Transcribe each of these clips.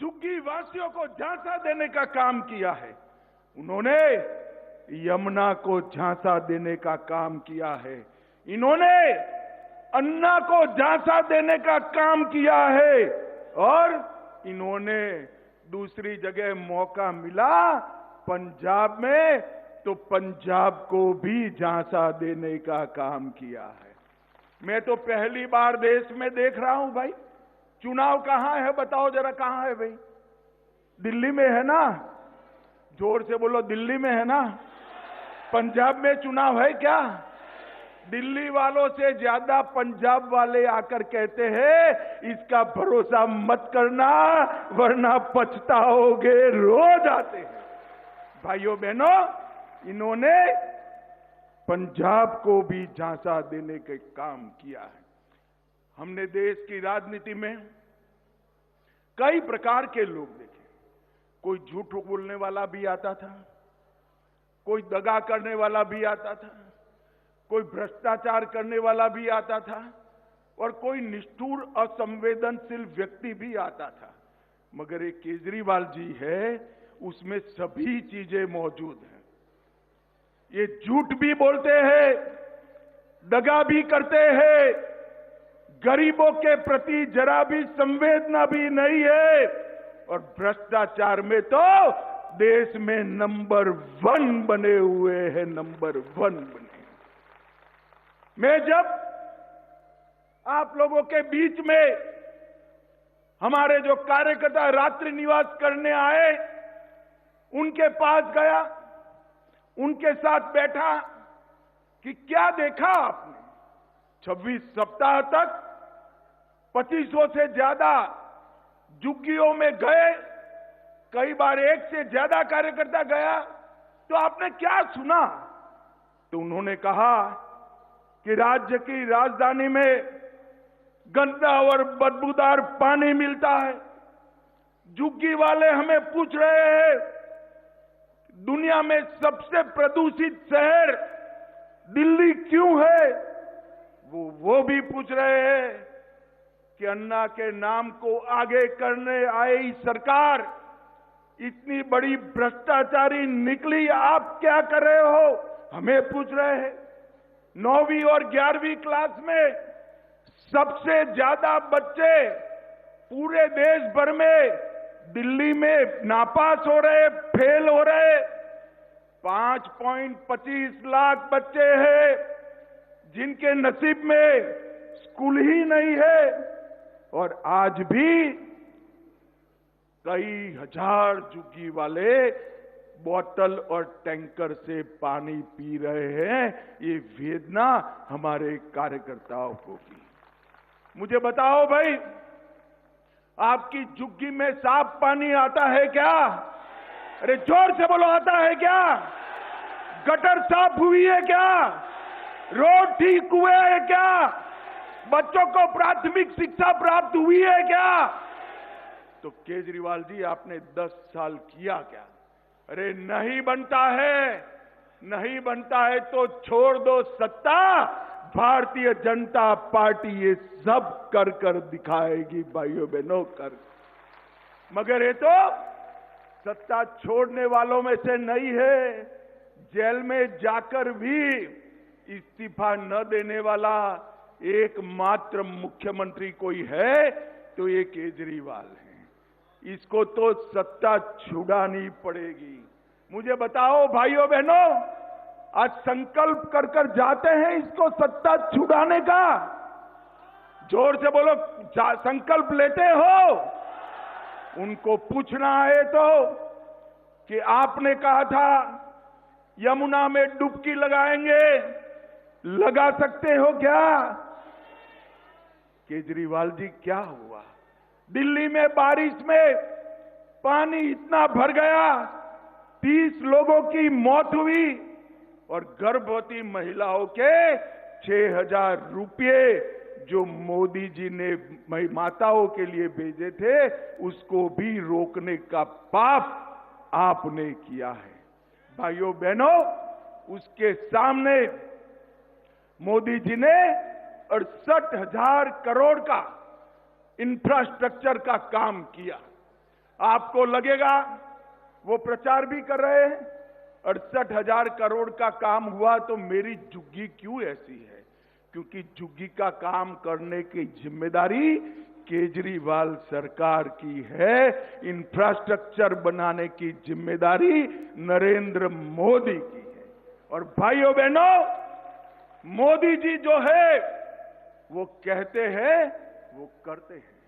झुग्गी वासियों को झांसा देने का काम किया है। उन्होंने यमुना को झांसा देने का काम किया है। इन्होंने अन्ना को झांसा देने का काम किया है। और इन्होंने दूसरी जगह मौका मिला पंजाब में, तो पंजाब को भी झांसा देने का काम किया है। मैं तो पहली बार देश में देख रहा हूं भाई। चुनाव कहां है बताओ जरा, कहां है भाई? दिल्ली में है ना? जोर से बोलो, दिल्ली में है ना? पंजाब में चुनाव है क्या? दिल्ली वालों से ज्यादा पंजाब वाले आकर कहते हैं इसका भरोसा मत करना वरना पछताओगे, रोज आते हैं। भाइयों बहनों, इन्होंने पंजाब को भी झांसा देने के काम किया है। हमने देश की राजनीति में कई प्रकार के लोग देखे। कोई झूठ बोलने वाला भी आता था, कोई दगा करने वाला भी आता था, कोई भ्रष्टाचार करने वाला भी आता था, और कोई निष्ठुर असंवेदनशील व्यक्ति भी आता था। मगर एक केजरीवाल जी है, उसमें सभी चीजें मौजूद हैं। ये झूठ भी बोलते हैं, दगा भी करते हैं, गरीबों के प्रति जरा भी संवेदना भी नहीं है, और भ्रष्टाचार में तो देश में नंबर 1 बने हुए हैं, नंबर 1 बने। मैं जब आप लोगों के बीच में हमारे जो कार्यकर्ता रात्रि निवास करने आए, उनके पास गया, उनके साथ बैठा कि क्या देखा आपने? 26 सप्ताह तक 2500 से ज्यादा झुग्गियों में गए, कई बार 1 से ज्यादा कार्यकर्ता गया, तो आपने क्या सुना? तो उन्होंने कहा कि राज्य की राजधानी में गंदा और बदबूदार पानी मिलता है। झुग्गी वाले हमें पूछ रहे हैं दुनिया में सबसे प्रदूषित शहर दिल्ली क्यों है? वो भी पूछ रहे हैं कि अन्ना के नाम को आगे करने आई सरकार इतनी बड़ी भ्रष्टाचारी निकली, आप क्या कर रहे हो? हमें पूछ रहे हैं। 9वीं और 11वीं क्लास में सबसे ज्यादा बच्चे पूरे देश भर में दिल्ली में नापास हो रहे, फेल हो रहे। 5.25 लाख बच्चे हैं जिनके नसीब में स्कूल ही नहीं है, और आज भी कई हजार झुग्गी वाले बोतल और टैंकर से पानी पी रहे हैं। ये वेदना हमारे कार्यकर्ताओं को भी। मुझे बताओ भाई, आपकी झुग्गी में साफ पानी आता है क्या? अरे जोर से बोलो, आता है क्या? गटर साफ हुई है क्या? रोड ठीक हुए हैं क्या? बच्चों को प्राथमिक शिक्षा प्राप्त हुई है क्या? तो केजरीवाल जी, आपने 10 साल किया क्या? अरे नहीं बनता है, नहीं बनता है तो छोड़ दो सत्ता। भारतीय जनता पार्टी ये सब कर दिखाएगी भाइयों बहनों, कर। मगर ये तो सत्ता छोड़ने वालों में से नहीं है। जेल में जाकर भी इस्तीफा न देने वाला एकमात्र मुख्यमंत्री कोई है तो ये केजरीवाल है। इसको तो सत्ता छुड़ानी पड़ेगी। मुझे बताओ भाइयों बहनों, आज संकल्प कर जाते हैं इसको सत्ता छुड़ाने का? जोर से बोलो, संकल्प लेते हो? उनको पूछना है तो कि आपने कहा था यमुना में डुबकी लगाएंगे, लगा सकते हो क्या? केजरीवाल जी, क्या हुआ? दिल्ली में बारिश में पानी इतना भर गया, 30 लोगों की मौत हुई, और गर्भवती महिलाओं के 6,000 रुपये जो मोदी जी ने माताओं के लिए भेजे थे, उसको भी रोकने का पाप आपने किया है। भाइयों बहनों, उसके सामने मोदी जी ने 68,000 करोड़ का इंफ्रास्ट्रक्चर का काम किया। आपको लगेगा वो प्रचार भी कर रहे हैं 68,000 करोड़ का काम हुआ तो मेरी झुग्गी क्यों ऐसी है? क्योंकि झुग्गी का काम करने की जिम्मेदारी केजरीवाल सरकार की है। इंफ्रास्ट्रक्चर बनाने की जिम्मेदारी नरेंद्र मोदी की है। और भाइयों बहनों, मोदी जी जो है वो कहते हैं वो करते हैं।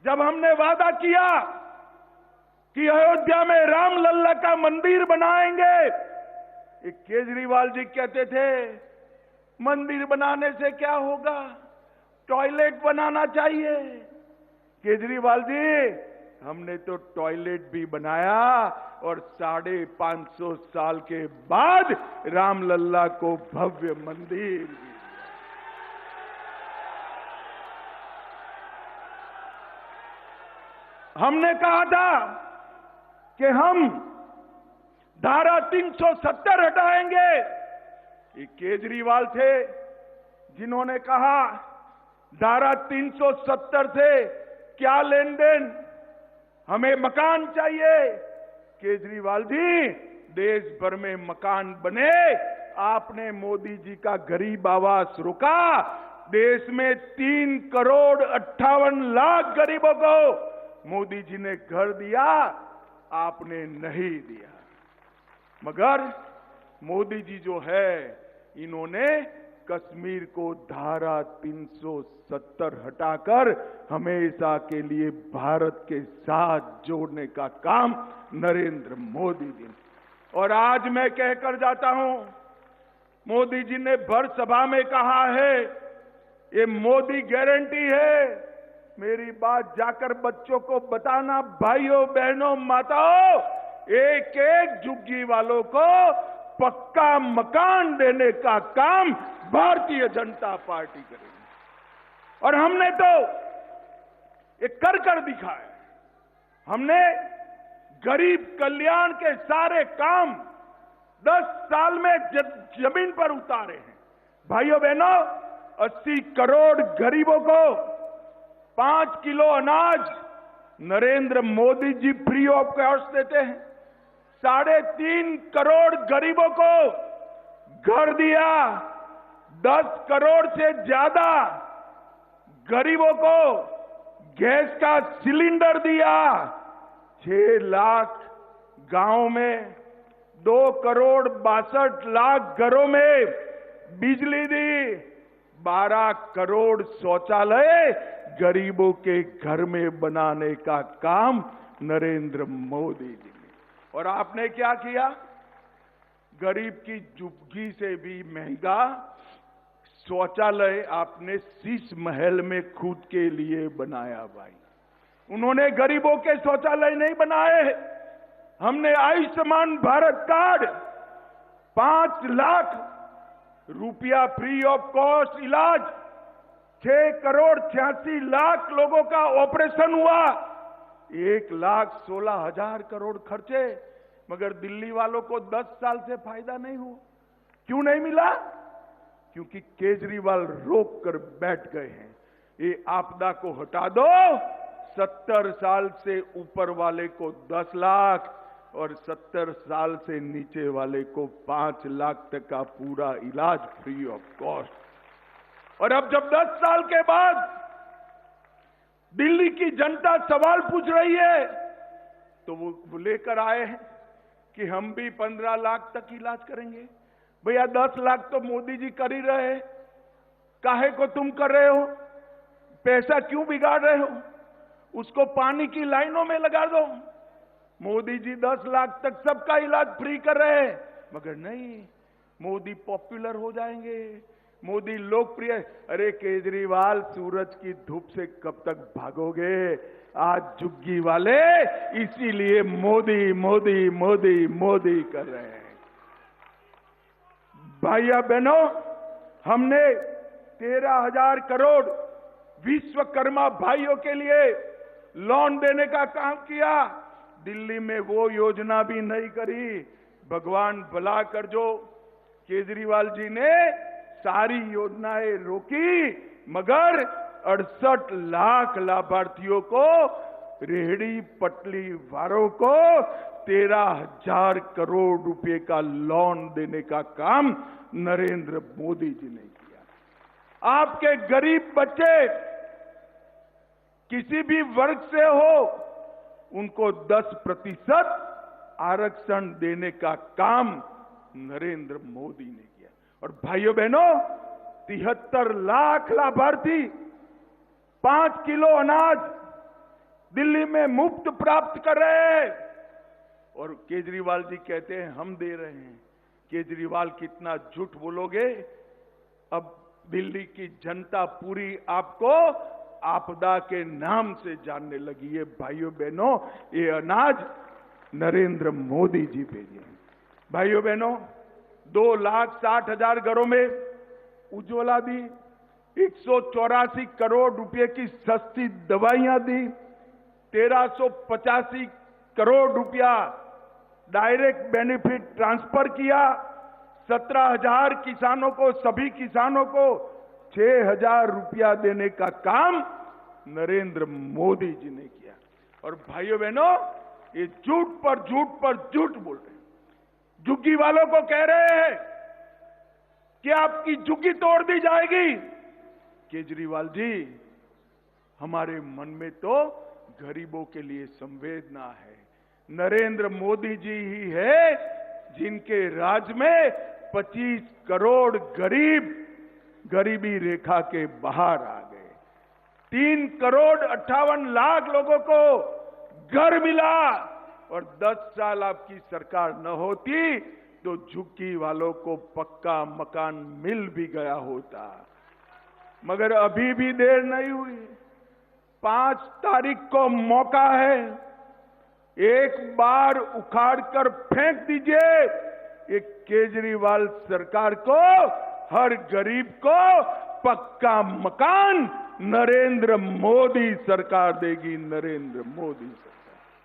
जब हमने वादा किया कि अयोध्या में रामलल्ला का मंदिर बनाएंगे, ये केजरीवाल जी कहते थे मंदिर बनाने से क्या होगा, टॉयलेट बनाना चाहिए। केजरीवाल जी, हमने तो टॉयलेट भी बनाया और 550 साल के बाद रामलल्ला को भव्य मंदिर भी। हमने कहा था कि हम धारा 370 हटाएंगे। ये केजरीवाल थे जिन्होंने कहा धारा 370 से क्या लेन देन, हमें मकान चाहिए। केजरीवाल जी, देश भर में मकान बने, आपने मोदी जी का गरीब आवास रुका। देश में 3,58,00,000 गरीबों को मोदी जी ने घर दिया, आपने नहीं दिया। मगर मोदी जी जो है, इन्होंने कश्मीर को धारा 370 हटाकर हमेशा के लिए भारत के साथ जोड़ने का काम नरेंद्र मोदी जी। और आज मैं कहकर जाता हूं, मोदी जी ने भर सभा में कहा है ये मोदी गारंटी है। मेरी बात जाकर बच्चों को बताना, भाइयों बहनों माताओं, एक एक झुग्गी वालों को पक्का मकान देने का काम भारतीय जनता पार्टी करेगी। और हमने तो ये कर दिखाया। हमने गरीब कल्याण के सारे काम 10 साल में जमीन पर उतारे हैं। भाइयों बहनों, 80 करोड़ गरीबों को 5 किलो अनाज Narendra Modi ji free of cost देते हैं। 3.5 करोड़ गरीबों को घर दिया। 10 करोड़ से ज्यादा गरीबों को गैस का सिलेंडर दिया। 6 लाख गांव में 2,62,00,000 घरों में बिजली दी। 12 करोड़ शौचालय गरीबों के घर में बनाने का काम नरेंद्र मोदी जी ने। और आपने क्या किया? गरीब की झुग्गी से भी महंगा शौचालय आपने शीश महल में खुद के लिए बनाया। भाई, उन्होंने गरीबों के शौचालय नहीं बनाए। हमने आयुष्मान भारत कार्ड 5 लाख रुपया फ्री ऑफ कॉस्ट इलाज, 6,86,00,000 लोगों का ऑपरेशन हुआ, 1,16,000 करोड़ खर्चे। मगर दिल्ली वालों को 10 साल से फायदा नहीं हुआ। क्यों नहीं मिला? क्योंकि केजरीवाल रोक कर बैठ गए हैं। ये आपदा को हटा दो, 70 साल से ऊपर वाले को 10 लाख और 70 साल से नीचे वाले को 5 लाख तक का पूरा इलाज फ्री ऑफ कॉस्ट। और अब जब 10 साल के बाद दिल्ली की जनता सवाल पूछ रही है, तो वो लेकर आए हैं कि हम भी 15 लाख तक इलाज करेंगे। भैया 10 लाख तो मोदी जी कर ही रहे हैं, काहे को तुम कर रहे हो? पैसा क्यों बिगाड़ रहे हो? उसको पानी की लाइनों में लगा दो। मोदी जी 10 लाख तक सबका इलाज फ्री कर रहे हैं। मगर नहीं, मोदी पॉपुलर हो जाएंगे, मोदी लोकप्रिय। अरे केजरीवाल, सूरज की धूप से कब तक भागोगे? आज झुग्गी वाले इसीलिए मोदी मोदी मोदी मोदी कर रहे हैं। भाइयों बहनों, हमने 13,000 करोड़ विश्वकर्मा भाइयों के लिए लोन देने का काम किया। दिल्ली में वो योजना भी नहीं करी। भगवान भला कर, जो केजरीवाल जी ने सारी योजनाएं रोकी, मगर 68 लाख लाभार्थियों को रेहड़ी पटली वालों को 13,000 करोड़ रुपए का लोन देने का काम नरेंद्र मोदी जी ने किया। आपके गरीब बच्चे किसी भी वर्ग से हो, उनको 10% आरक्षण देने का काम नरेंद्र मोदी ने किया। और भाइयों बहनों, 73 लाख लाभार्थी 5 किलो अनाज दिल्ली में मुफ्त प्राप्त कर रहे हैं। और केजरीवाल जी कहते हैं हम दे रहे हैं। केजरीवाल कितना झूठ बोलोगे। अब दिल्ली की जनता पूरी आपको आपदा के नाम से जानने लगी है। भाइयों बहनों, ये अनाज नरेंद्र मोदी जी भेजे। भाइयों बहनों, 2,60,000 घरों में उज्ज्वला दी, 184 करोड़ रुपए की सस्ती दवाइयां दी, 1385 करोड़ रुपया डायरेक्ट बेनिफिट ट्रांसफर किया, 17,000 किसानों को, सभी किसानों को 6,000 रुपया देने का काम नरेंद्र मोदी जी ने किया। और भाइयों बहनों, ये झूठ पर झूठ बोल रहे हैं। झुग्गी वालों को कह रहे हैं कि आपकी झुग्गी तोड़ दी जाएगी। केजरीवाल जी, हमारे मन में तो गरीबों के लिए संवेदना है। नरेंद्र मोदी जी ही है जिनके राज में 25 करोड़ गरीब गरीबी रेखा के बाहर आ गए। 3 करोड़ 58 लाख लोगों को घर मिला। और 10 साल आपकी सरकार न होती तो झुग्गी वालों को पक्का मकान मिल भी गया होता। मगर अभी भी देर नहीं हुई। 5 तारीख को मौका है। एक बार उखाड़कर फेंक दीजिए। ये केजरीवाल सरकार को, हर गरीब को पक्का मकान नरेंद्र मोदी सरकार देगी। नरेंद्र मोदी सरकार।